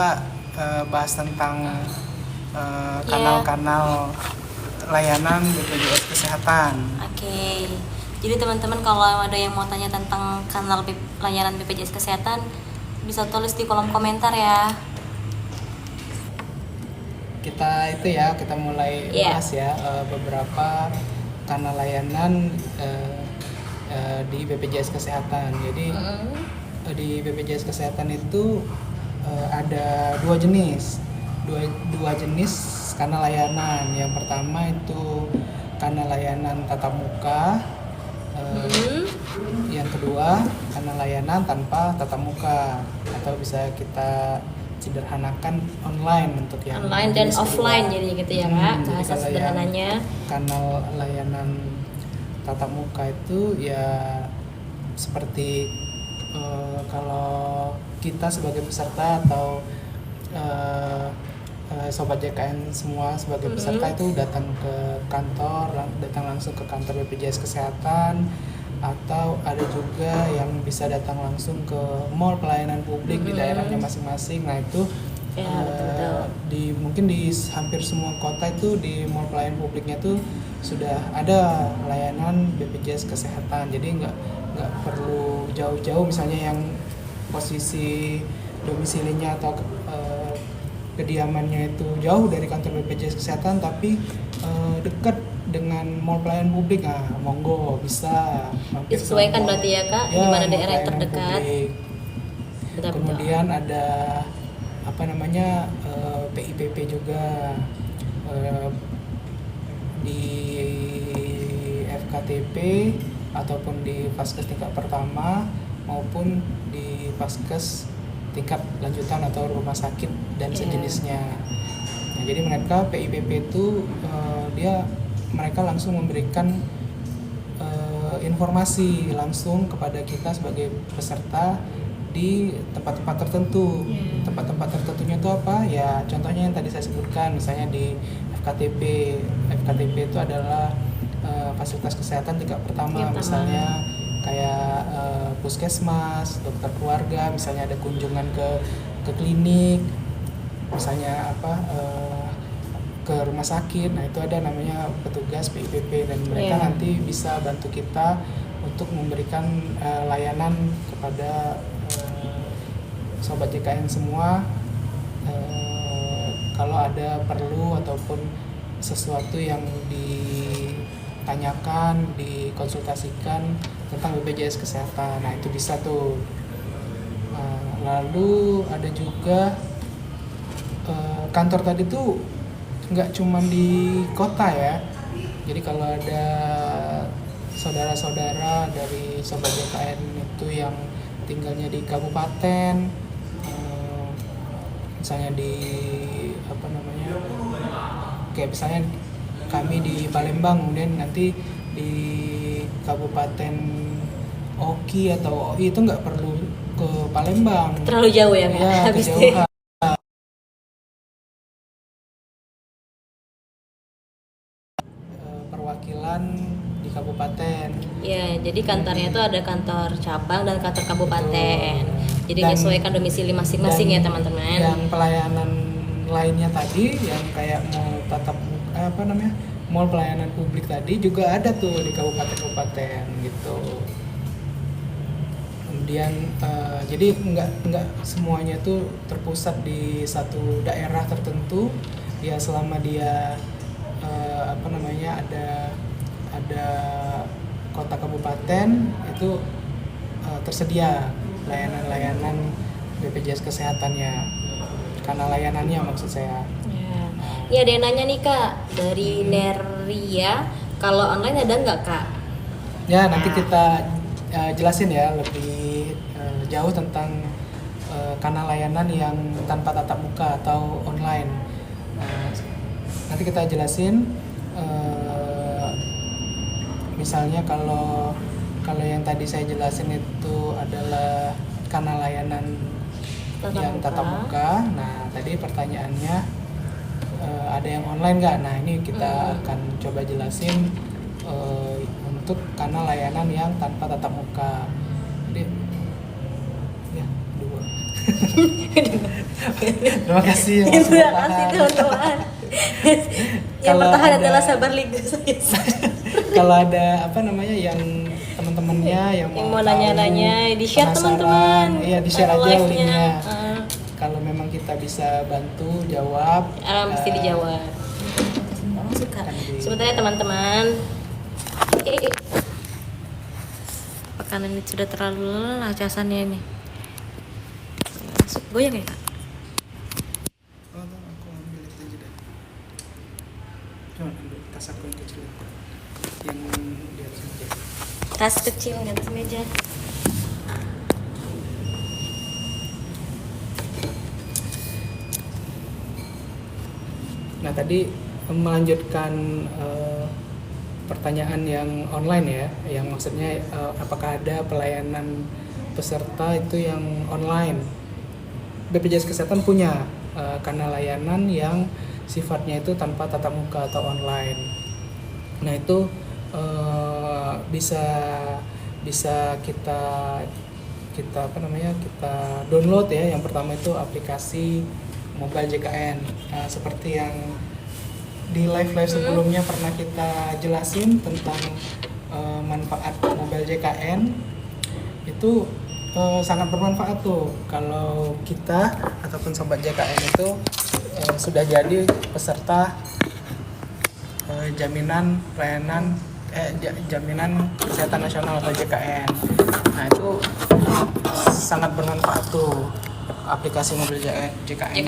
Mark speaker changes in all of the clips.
Speaker 1: kita bahas tentang
Speaker 2: Iya.
Speaker 1: kanal-kanal layanan BPJS Kesehatan.
Speaker 2: Oke. Jadi teman-teman kalau ada yang mau tanya tentang kanal layanan BPJS Kesehatan bisa tulis di kolom komentar ya.
Speaker 1: Kita mulai
Speaker 2: Iya.
Speaker 1: bahas ya beberapa kanal layanan di BPJS Kesehatan. Jadi di BPJS Kesehatan itu ada dua jenis kanal layanan. Yang pertama itu kanal layanan tatap muka. Yang kedua kanal layanan tanpa tatap muka, atau bisa kita sederhanakan online untuk yang
Speaker 2: Online dan
Speaker 1: jenis
Speaker 2: offline
Speaker 1: kedua.
Speaker 2: jadi gitu ya Kak,
Speaker 1: Jadi
Speaker 2: bahasa
Speaker 1: kalau yang
Speaker 2: sederhananya.
Speaker 1: kanal layanan tatap muka itu ya seperti kalau kita sebagai peserta atau sobat JKN semua sebagai peserta itu datang langsung ke kantor BPJS Kesehatan, atau ada juga yang bisa datang langsung ke mall pelayanan publik di daerahnya masing-masing. Nah itu
Speaker 2: Ya, betul.
Speaker 1: mungkin di hampir semua kota itu di mall pelayanan publiknya tuh sudah ada layanan BPJS Kesehatan. Jadi nggak perlu jauh-jauh, misalnya yang posisi domisilinya atau kediamannya itu jauh dari kantor BPJS Kesehatan tapi dekat dengan mall pelayanan publik, nah monggo bisa mampir ke
Speaker 2: Disesuaikan
Speaker 1: mall.
Speaker 2: berarti ya Kak,
Speaker 1: Ya,
Speaker 2: di mana
Speaker 1: mall
Speaker 2: daerah yang
Speaker 1: pelayanan
Speaker 2: terdekat.
Speaker 1: publik.
Speaker 2: Betul.
Speaker 1: Kemudian ada PIPP juga di FKTP ataupun di Vaskes tingkat pertama maupun di Vaskes tingkat lanjutan atau rumah sakit dan sejenisnya. Nah, jadi mereka PIPP itu mereka langsung memberikan informasi langsung kepada kita sebagai peserta di tempat-tempat tertentu. Tempat-tempat tertentunya itu apa? Ya contohnya yang tadi saya sebutkan, misalnya di FKTP. FKTP itu adalah fasilitas kesehatan tingkat pertama. Misalnya kayak puskesmas, dokter keluarga, misalnya ada kunjungan ke klinik, misalnya ke rumah sakit. Nah itu ada namanya petugas PIPP, dan mereka nanti bisa bantu kita untuk memberikan layanan kepada sobat JKN semua kalau ada perlu ataupun sesuatu yang ditanyakan, dikonsultasikan tentang BPJS Kesehatan. Nah itu bisa tuh. Lalu ada juga kantor tadi tuh nggak cuma di kota ya. Jadi kalau ada saudara-saudara dari sobat JKN itu yang tinggalnya di kabupaten, misalnya di kayak misalnya kami di Palembang, kemudian nanti di Kabupaten Oki atau OI itu nggak perlu ke Palembang,
Speaker 2: terlalu jauh ya Kak?
Speaker 1: Ya, kejauhan. Perwakilan di kabupaten.
Speaker 2: Ya, jadi kantornya itu ada kantor cabang dan kantor kabupaten. Jadi menyesuaikan domisili masing-masing ya teman-teman.
Speaker 1: Dan pelayanan lainnya tadi yang kayak mall pelayanan publik tadi juga ada tuh di kabupaten-kabupaten gitu. Kemudian jadi nggak semuanya tuh terpusat di satu daerah tertentu. Ya selama dia ada kota kabupaten itu tersedia layanan BPJS Kesehatannya, karena layanannya maksud saya.
Speaker 2: Ya, ada yang nanya nih Kak dari Neria, kalau online ada nggak Kak?
Speaker 1: Ya nanti kita jelasin ya lebih jauh tentang kanal layanan yang tanpa tatap muka atau online. Nanti kita jelasin. Misalnya kalau yang tadi saya jelasin itu adalah kanal layanan yang tatap muka. Nah tadi pertanyaannya ada yang online nggak? Nah ini kita akan coba jelasin untuk kanal layanan yang tanpa tatap muka. Jadi ya dua. Terima kasih yang masih
Speaker 2: Terima kasih
Speaker 1: bertahan.
Speaker 2: teman-teman. Yang
Speaker 1: Kalau
Speaker 2: bertahan
Speaker 1: ada-
Speaker 2: adalah sabar liga saya.
Speaker 1: Kalau ada apa namanya yang teman-temannya yang
Speaker 2: Yang
Speaker 1: mau
Speaker 2: mau nanya-nanya,
Speaker 1: tahu,
Speaker 2: di-share
Speaker 1: penasaran,
Speaker 2: teman-teman.
Speaker 1: iya di-share aja
Speaker 2: Live-nya.
Speaker 1: linknya.
Speaker 2: Heeh.
Speaker 1: Kalau memang kita bisa bantu jawab,
Speaker 2: Mesti dijawab. Suka. Sebenarnya teman-teman, makanan ini sudah terlalu lelah casannya ini. Masuk goyang ya kak?
Speaker 1: Oh, aku ambil itu aja deh. Coba ambil tas aku yang kecil itu. Yang di atas meja.
Speaker 2: Tas kecil di atas meja.
Speaker 1: Nah tadi melanjutkan pertanyaan yang online ya, yang maksudnya apakah ada pelayanan peserta itu yang online? BPJS Kesehatan punya kanal layanan yang sifatnya itu tanpa tatap muka atau online. Nah itu bisa kita apa namanya kita download ya. Yang pertama itu aplikasi Mobile JKN, seperti yang di live sebelumnya pernah kita jelasin tentang manfaat Mobile JKN. Itu sangat bermanfaat tuh kalau kita ataupun sobat JKN itu sudah jadi peserta jaminan pelayanan jaminan kesehatan nasional atau JKN. Nah itu sangat bermanfaat tuh aplikasi Mobile JKN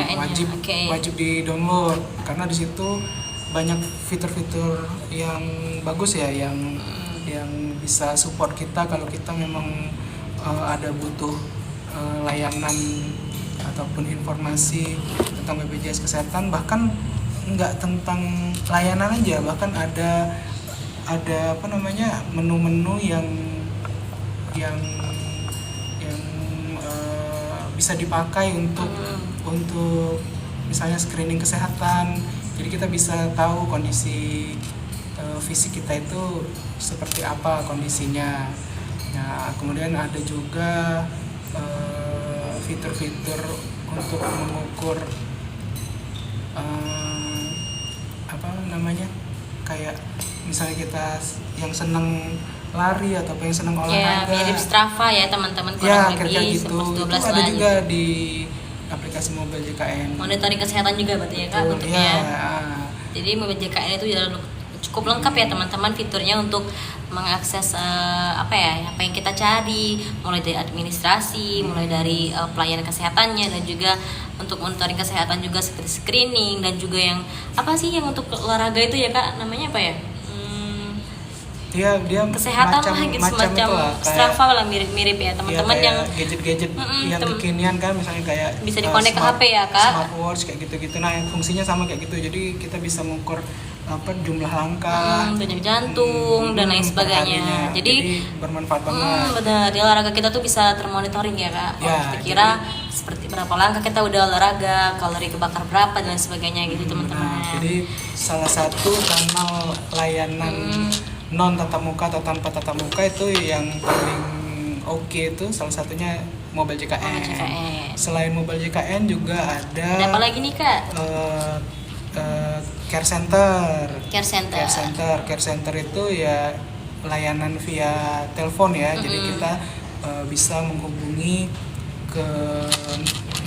Speaker 1: wajib di download karena di situ banyak fitur-fitur yang bagus ya yang bisa support kita kalau kita memang ada butuh layanan ataupun informasi tentang BPJS Kesehatan, bahkan nggak tentang layanan aja, bahkan ada apa namanya menu-menu yang bisa dipakai untuk misalnya screening kesehatan. Jadi kita bisa tahu kondisi fisik kita itu seperti apa kondisinya. Nah, kemudian ada juga fitur-fitur untuk mengukur apa namanya kayak misalnya kita yang senang lari atau yang senang olahraga.
Speaker 2: Ya, mirip Strava ya teman-teman,
Speaker 1: Ya,
Speaker 2: kurang
Speaker 1: kayak
Speaker 2: lebih
Speaker 1: gitu.
Speaker 2: 11-12
Speaker 1: Itu ada
Speaker 2: lah
Speaker 1: juga
Speaker 2: gitu.
Speaker 1: di aplikasi Mobile JKN.
Speaker 2: Monitoring kesehatan juga berarti ya kak
Speaker 1: Betul,
Speaker 2: bentuknya.
Speaker 1: ya.
Speaker 2: Jadi Mobile JKN itu cukup lengkap ya teman-teman fiturnya untuk mengakses apa yang kita cari, mulai dari administrasi, mulai dari pelayanan kesehatannya, dan juga untuk monitoring kesehatan juga seperti screening, dan juga yang apa sih yang untuk olahraga itu ya kak, namanya apa ya?
Speaker 1: Dia
Speaker 2: Kesehatan
Speaker 1: macam,
Speaker 2: lah gitu,
Speaker 1: macam
Speaker 2: semacam
Speaker 1: itulah, kayak-
Speaker 2: Strava lah, mirip-mirip ya teman-teman
Speaker 1: kayak
Speaker 2: yang
Speaker 1: gadget-gadget yang kekinian kan, misalnya kayak
Speaker 2: bisa dikonek ke HP ya, Kak?
Speaker 1: smartwatch kayak gitu-gitu. Nah fungsinya sama kayak gitu, jadi kita bisa mengukur apa jumlah langkah,
Speaker 2: denyut jantung dan lain sebagainya.
Speaker 1: perharinya.
Speaker 2: Jadi
Speaker 1: bermanfaat banget.
Speaker 2: benar, di olahraga kita tuh bisa termonitoring ya kak.
Speaker 1: Ya,
Speaker 2: Kita kira seperti berapa langkah kita udah olahraga, kalori kebakar berapa dan lain sebagainya gitu teman-teman.
Speaker 1: Nah, jadi salah satu kanal layanan non tatap muka atau tanpa tatap muka itu yang paling oke itu salah satunya Mobile JKN.
Speaker 2: Mobile JKN.
Speaker 1: Selain Mobile JKN juga ada
Speaker 2: Ada apa lagi nih kak?
Speaker 1: Care Center.
Speaker 2: Care Center.
Speaker 1: Care Center itu ya layanan via telepon ya. Jadi kita bisa menghubungi ke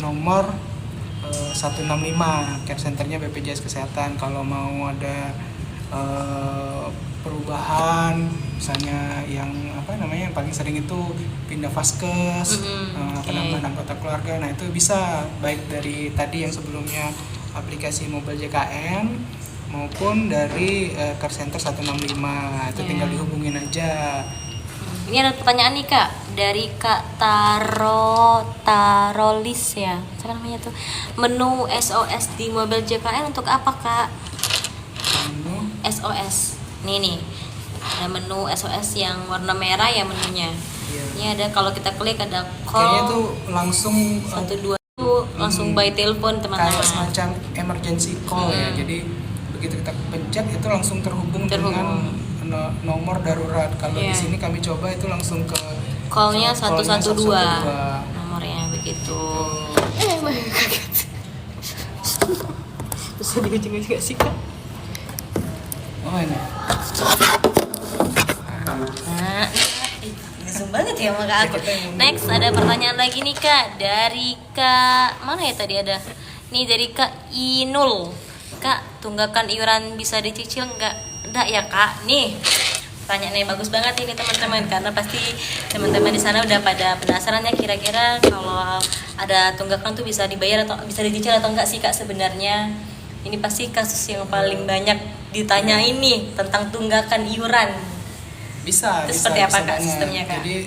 Speaker 1: nomor 165 Care Centernya BPJS Kesehatan kalau mau ada perubahan, misalnya yang apa namanya yang paling sering itu pindah vaskes, penambahan anggota keluarga. Nah itu bisa baik dari tadi yang sebelumnya aplikasi Mobile JKN maupun dari Care Center 165. Itu tinggal dihubungin aja.
Speaker 2: Ini ada pertanyaan nih kak dari Kak Tarolis ya, apa namanya tuh? Menu SOS di Mobile JKN untuk apa kak?
Speaker 1: Menu
Speaker 2: SOS. Nih ada menu SOS yang warna merah ya menunya.
Speaker 1: Iya.
Speaker 2: Ini ada kalau kita klik ada
Speaker 1: kayaknya
Speaker 2: call
Speaker 1: tuh langsung
Speaker 2: 12 tuh langsung by telepon teman-teman.
Speaker 1: kayak semacam emergency call ya. Jadi begitu kita pencet itu langsung terhubung. Dengan nomor darurat. Kalau di sini kami coba itu langsung ke
Speaker 2: callnya 112
Speaker 1: 112.
Speaker 2: nomornya begitu. susah di ujung juga sih Kak.
Speaker 1: Oh ini.
Speaker 2: Nah, langsung banget ya sama Kak aku. Next ada pertanyaan lagi nih Kak dari Kak mana ya tadi ada? Nih dari Kak Inul. Kak, tunggakan iuran bisa dicicil enggak ya Kak? Nih pertanyaannya bagus banget ini teman-teman, karena pasti teman-teman di sana udah pada penasaran ya kira-kira kalau ada tunggakan tuh bisa dibayar atau bisa dicicil atau enggak sih Kak sebenarnya. Ini pasti kasus yang paling banyak ditanya ini tentang tunggakan iuran.
Speaker 1: Bisa.
Speaker 2: Itu
Speaker 1: bisa,
Speaker 2: seperti apa
Speaker 1: bisa
Speaker 2: Kak
Speaker 1: banget.
Speaker 2: sistemnya Kak?
Speaker 1: Jadi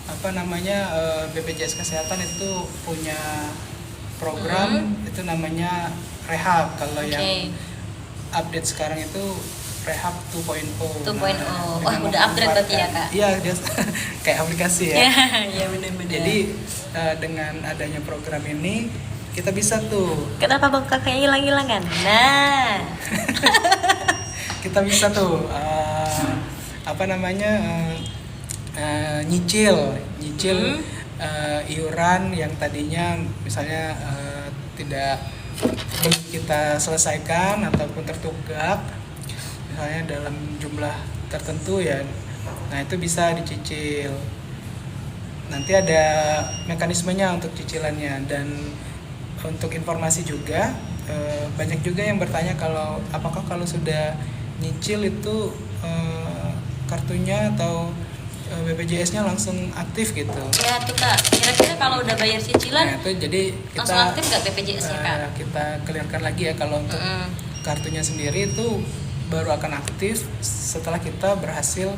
Speaker 1: apa namanya BPJS Kesehatan itu punya program itu namanya Rehab. Kalau yang update sekarang itu Rehab 2.0.
Speaker 2: 2.0. Wah, udah upgrade berarti ya Kak?
Speaker 1: Iya, dia kayak aplikasi ya.
Speaker 2: Iya benar-benar.
Speaker 1: Jadi dengan adanya program ini kita bisa tuh.
Speaker 2: Kenapa bang kakaknya hilang-hilangan? Nah,
Speaker 1: Kita bisa tuh apa namanya nyicil iuran yang tadinya misalnya tidak belum kita selesaikan ataupun tertunggak misalnya dalam jumlah tertentu ya. Nah, itu bisa dicicil. Nanti ada mekanismenya untuk cicilannya. Dan untuk informasi juga banyak juga yang bertanya kalau apakah kalau sudah nyicil itu kartunya atau BPJS-nya langsung aktif gitu.
Speaker 2: ya tuh Kak. Kira-kira kalau udah bayar cicilan
Speaker 1: Nah, itu jadi kita
Speaker 2: langsung aktif nggak BPJS-nya Kak?
Speaker 1: kita clearkan lagi ya kalau untuk kartunya sendiri itu baru akan aktif setelah kita berhasil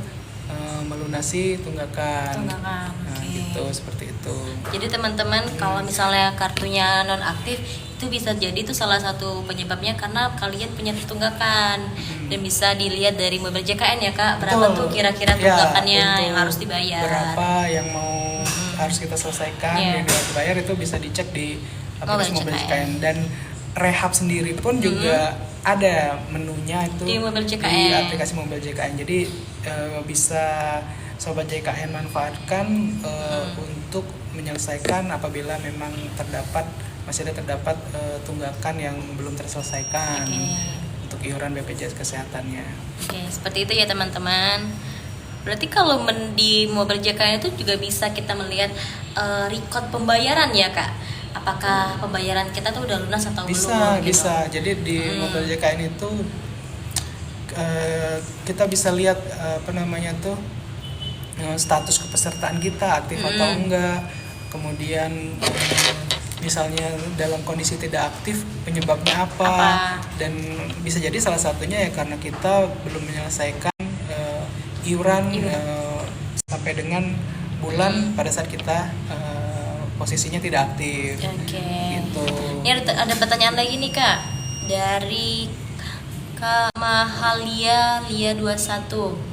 Speaker 1: melunasi tunggakan.
Speaker 2: Tunggakan.
Speaker 1: Nah, gitu seperti itu.
Speaker 2: Jadi teman-teman kalau misalnya kartunya non aktif itu bisa jadi itu salah satu penyebabnya karena kalian punya tunggakan dan bisa dilihat dari mobil JKN ya Kak, berapa tuh kira-kira tunggakannya yang harus dibayar.
Speaker 1: Berapa yang mau harus kita selesaikan yang harus dibayar itu bisa dicek di aplikasi mobil JKN. Dan Rehab sendiri pun juga ada menunya itu
Speaker 2: di mobil JKN.
Speaker 1: Di aplikasi mobil JKN. Jadi bisa sobat JKN manfaatkan untuk menyelesaikan apabila memang masih terdapat tunggakan yang belum terselesaikan untuk iuran BPJS Kesehatannya.
Speaker 2: Oke, seperti itu ya teman-teman. Berarti kalau di mobil JKN itu juga bisa kita melihat record pembayaran ya Kak? Apakah pembayaran kita tuh udah lunas atau belum?
Speaker 1: Bisa. Jadi di mobil JKN itu kita bisa lihat apa namanya tuh status kepesertaan kita aktif atau enggak. Kemudian misalnya dalam kondisi tidak aktif penyebabnya apa? Dan bisa jadi salah satunya ya karena kita belum menyelesaikan iuran sampai dengan bulan pada saat kita posisinya tidak aktif. Gitu.
Speaker 2: Ini ada pertanyaan lagi nih Kak dari Kak Mahalia Lia 21.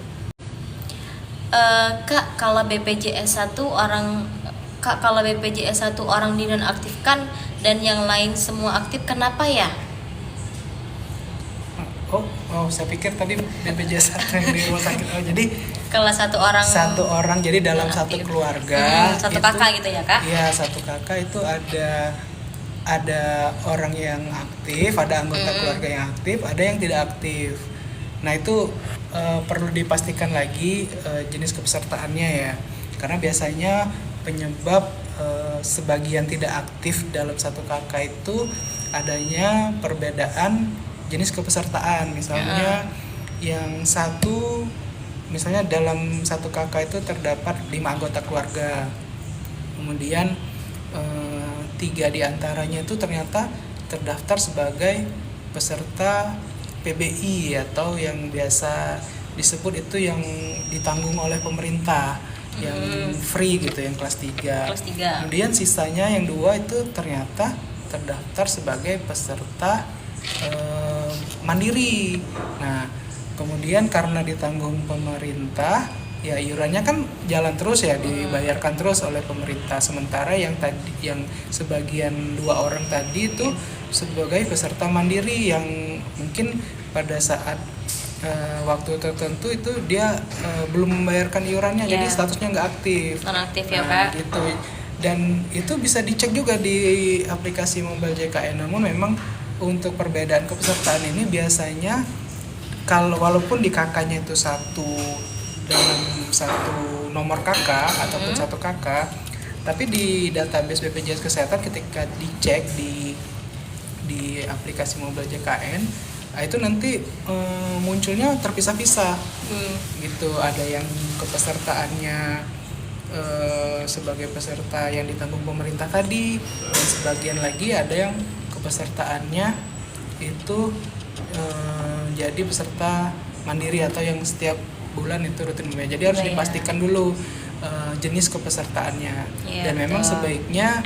Speaker 2: Kak, kalau BPJS 1 orang dinonaktifkan dan yang lain semua aktif, kenapa ya?
Speaker 1: Oh, saya pikir tadi BPJS 1 yang di rumah sakit. Oh, jadi
Speaker 2: kalau satu orang
Speaker 1: jadi dalam satu keluarga
Speaker 2: satu kakak gitu ya Kak?
Speaker 1: Iya, satu kakak itu ada orang yang aktif, ada anggota keluarga yang aktif, ada yang tidak aktif. Nah, itu perlu dipastikan lagi jenis kepesertaannya ya, karena biasanya penyebab sebagian tidak aktif dalam satu kakak itu adanya perbedaan jenis kepesertaan. Misalnya yang satu, misalnya dalam satu kakak itu terdapat 5 anggota keluarga, kemudian 3 diantaranya itu ternyata terdaftar sebagai peserta PBI atau yang biasa disebut itu yang ditanggung oleh pemerintah, yang free gitu, yang kelas 3. Kemudian sisanya yang 2 itu ternyata terdaftar sebagai peserta mandiri. Nah, kemudian karena ditanggung pemerintah, ya iurannya kan jalan terus ya, dibayarkan terus oleh pemerintah. Sementara yang sebagian 2 orang tadi itu sebagai peserta mandiri yang mungkin pada saat waktu tertentu itu dia belum membayarkan iurannya, jadi statusnya nggak aktif.
Speaker 2: Non-aktif ya Pak.
Speaker 1: Gitu. Dan itu bisa dicek juga di aplikasi Mobile JKN. Namun memang untuk perbedaan kepesertaan ini biasanya kalau walaupun di kakaknya itu dalam satu nomor kakak ataupun satu kakak, tapi di database BPJS Kesehatan ketika dicek di aplikasi mobile JKN, nah itu nanti munculnya terpisah-pisah gitu. Ada yang kepesertaannya sebagai peserta yang ditanggung pemerintah tadi, dan sebagian lagi ada yang kepesertaannya itu jadi peserta mandiri atau yang setiap bulan itu rutin membayar. Jadi harus dipastikan dulu jenis kepesertaannya. Dan memang sebaiknya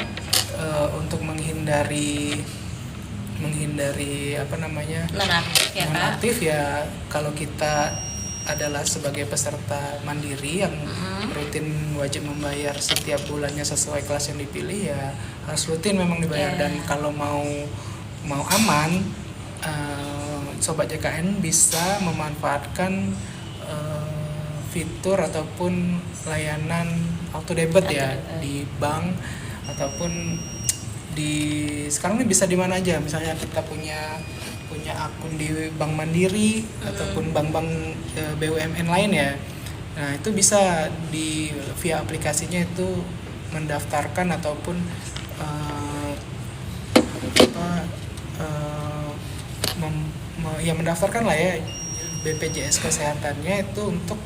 Speaker 1: untuk menghindari nonaktif ya, kalau kita adalah sebagai peserta mandiri yang rutin wajib membayar setiap bulannya sesuai kelas yang dipilih, ya harus rutin memang dibayar. Dan kalau mau aman, Sobat JKN bisa memanfaatkan fitur ataupun layanan auto debit ya di bank ataupun sekarang ini bisa di mana aja. Misalnya kita punya akun di Bank Mandiri ataupun bank-bank BUMN lain ya. Nah, itu bisa via aplikasinya itu mendaftarkan ataupun mendaftarkan lah ya BPJS Kesehatannya itu untuk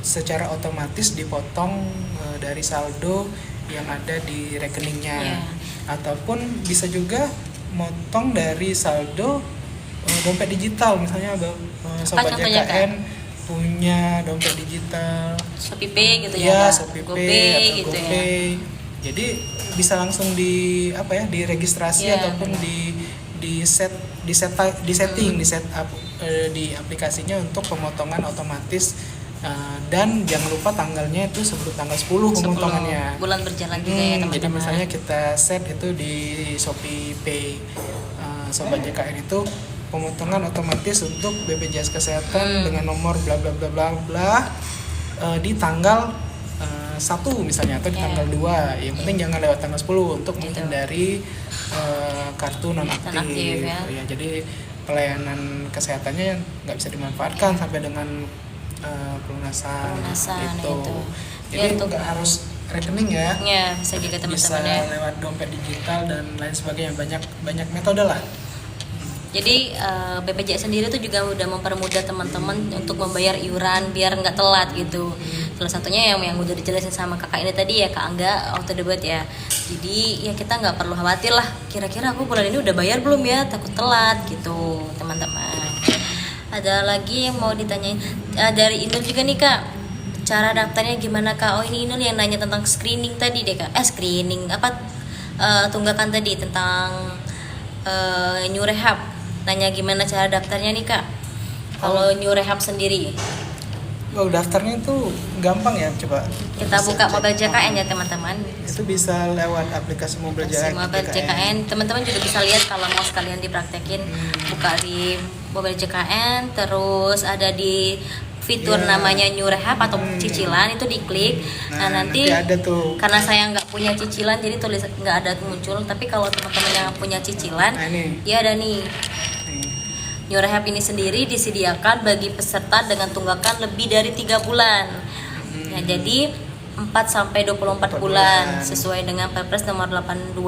Speaker 1: secara otomatis dipotong dari saldo yang ada di rekeningnya. Ataupun bisa juga motong dari saldo dompet digital. Misalnya Sobat JKN punya dompet digital
Speaker 2: ShopeePay gitu ya,
Speaker 1: ShopeePay atau
Speaker 2: gitu
Speaker 1: GoPay. Jadi bisa langsung diregistrasi ataupun di setting di aplikasinya untuk pemotongan otomatis. Dan jangan lupa tanggalnya itu sebelum tanggal 10 pemotongannya.
Speaker 2: Bulan berjalan juga ya teman-teman.
Speaker 1: Jadi misalnya kita set itu di ShopeePay Sobat JKN itu pemotongan otomatis untuk BPJS Kesehatan dengan nomor bla bla bla bla bla di tanggal 1 misalnya atau di tanggal 2. Yang penting jangan lewat tanggal 10 untuk menghindari kartu non-aktif. Ya, jadi pelayanan kesehatannya nggak bisa dimanfaatkan sampai dengan pelunasan itu. Jadi itu nggak harus rekening ya.
Speaker 2: Bisa juga teman-teman
Speaker 1: bisa lewat dompet digital dan lain sebagainya, banyak metode lah.
Speaker 2: Jadi BPJS sendiri tuh juga udah mempermudah teman-teman untuk membayar iuran biar nggak telat gitu. Salah satunya yang udah dijelasin sama kakak ini tadi ya, Kak Angga, auto debit ya. Jadi ya kita nggak perlu khawatir lah, kira-kira aku bulan ini udah bayar belum ya, takut telat gitu teman-teman. Ada lagi yang mau ditanyain dari Inul juga nih Kak, cara daftarnya gimana Kak? Oh ini Inul yang nanya tentang screening tadi deh Kak. Screening tunggakan tadi tentang New Rehab. Nanya gimana cara daftarnya nih Kak? Kalau New Rehab sendiri.
Speaker 1: Daftarnya itu gampang ya, coba.
Speaker 2: Kita buka mobile JKN ya teman-teman.
Speaker 1: Itu bisa lewat aplikasi mobile JKN.
Speaker 2: Teman-teman juga bisa lihat kalau mau sekalian dipraktekin. Buka di mobile JKN, terus ada di fitur namanya New Rehab atau cicilan, itu diklik. Nah nanti
Speaker 1: ada tuh.
Speaker 2: Karena saya nggak punya cicilan jadi tulis nggak ada muncul. Tapi kalau teman-teman yang punya cicilan, dia ada nih. New Rehab ini sendiri disediakan bagi peserta dengan tunggakan lebih dari 3 bulan. Ya, jadi 4-24 bulan sesuai dengan Perpres nomor 82.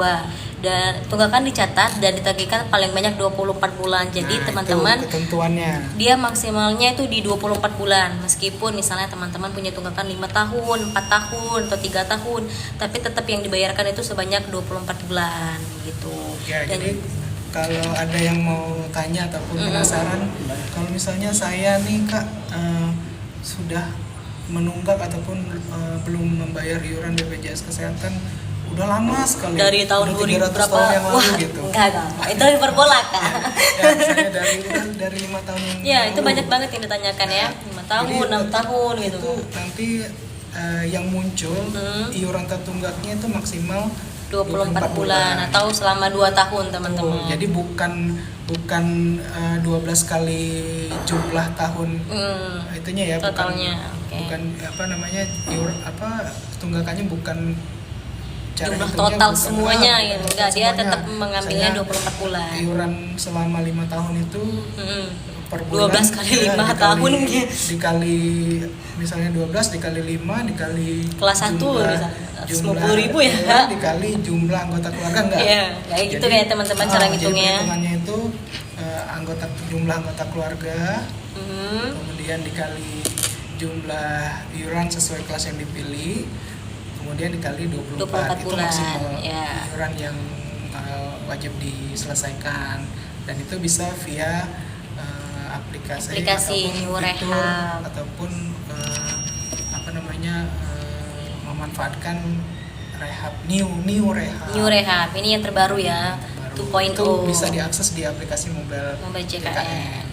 Speaker 2: Dan tunggakan dicatat dan ditagihkan paling banyak 24 bulan. Jadi teman-teman,
Speaker 1: ketentuannya
Speaker 2: dia maksimalnya itu di 24 bulan. Meskipun misalnya teman-teman punya tunggakan 5 tahun, 4 tahun atau 3 tahun, tapi tetap yang dibayarkan itu sebanyak 24 bulan gitu.
Speaker 1: Ya, dan jadi kalau ada yang mau tanya ataupun penasaran, kalau misalnya saya nih Kak sudah menunggak ataupun belum membayar iuran BPJS Kesehatan udah lama sekali,
Speaker 2: dari tahun 2000 berapa
Speaker 1: tahun yang lalu gitu.
Speaker 2: Enggak, itu hiperbola Kak.
Speaker 1: Ya, misalnya dari 5 tahun yang
Speaker 2: ya,
Speaker 1: lalu.
Speaker 2: Itu banyak banget yang ditanyakan ya. 5 tahun, 6 tahun gitu.
Speaker 1: Itu nanti yang muncul iuran tertunggaknya itu maksimal
Speaker 2: 24 bulan atau selama 2 tahun teman-teman.
Speaker 1: Jadi bukan 12 kali jumlah tahun itunya ya,
Speaker 2: totalnya.
Speaker 1: Bukan tunggakannya bukan cara
Speaker 2: jumlah
Speaker 1: hitungnya
Speaker 2: total
Speaker 1: bukan,
Speaker 2: semuanya
Speaker 1: bukan
Speaker 2: ya,
Speaker 1: total
Speaker 2: enggak, dia
Speaker 1: semuanya.
Speaker 2: tetap mengambilnya
Speaker 1: Misalnya
Speaker 2: 24 bulan.
Speaker 1: iuran selama 5 tahun itu
Speaker 2: Mm-mm.
Speaker 1: per bulan
Speaker 2: 12 kali
Speaker 1: ya,
Speaker 2: 5 tahun
Speaker 1: dikali misalnya 12 dikali 5 dikali
Speaker 2: kelas 1 misalnya 50.000 ya
Speaker 1: iuran dikali jumlah anggota keluarga enggak.
Speaker 2: Iya, kayak gitu kayak teman-teman cara
Speaker 1: jadi
Speaker 2: ngitungnya.
Speaker 1: perhitungannya itu jumlah anggota keluarga,
Speaker 2: Hmm.
Speaker 1: kemudian dikali jumlah iuran sesuai kelas yang dipilih, kemudian dikali 24 itu
Speaker 2: bulan,
Speaker 1: maksimal
Speaker 2: ya.
Speaker 1: iuran yang wajib diselesaikan, dan itu bisa via aplikasi ataupun
Speaker 2: New
Speaker 1: fitur
Speaker 2: Rehab.
Speaker 1: ataupun memanfaatkan rehab new rehab.
Speaker 2: New Rehab ini yang terbaru ya,
Speaker 1: Baru.
Speaker 2: 2.0.
Speaker 1: Itu bisa diakses di aplikasi mobile
Speaker 2: JKN.